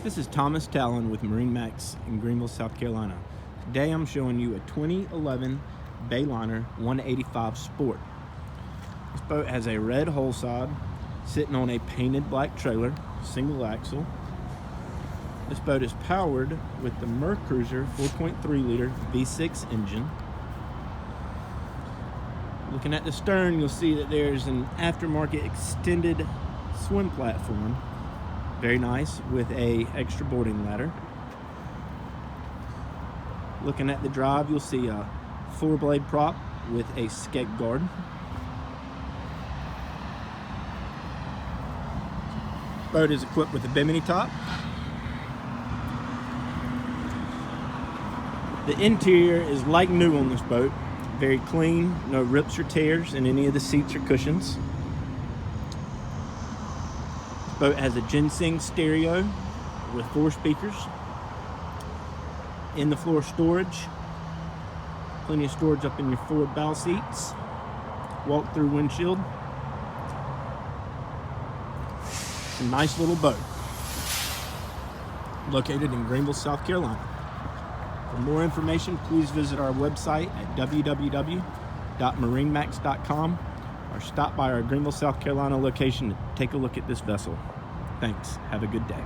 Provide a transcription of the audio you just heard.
This is Thomas Talon with MarineMax in Greenville, South Carolina. Today I'm showing you a 2011 Bayliner 185 Sport. This boat has a red hull side, sitting on a painted black trailer, single axle. This boat is powered with the Mercruiser 4.3 liter V6 engine. Looking at the stern, you'll see that there's an aftermarket extended swim platform. Very nice, with a extra boarding ladder. Looking at the drive, you'll see a 4-blade prop with a skeg guard. Boat is equipped with a bimini top. The interior is like new on this boat. Very clean, no rips or tears in any of the seats or cushions. This boat has a ginseng stereo with 4 speakers. In the floor storage. Plenty of storage up in your forward bow seats. Walk-through windshield. It's a nice little boat. Located in Greenville, South Carolina. For more information, please visit our website at www.marinemax.com or stop by our Greenville, South Carolina location to take a look at this vessel. Thanks. Have a good day.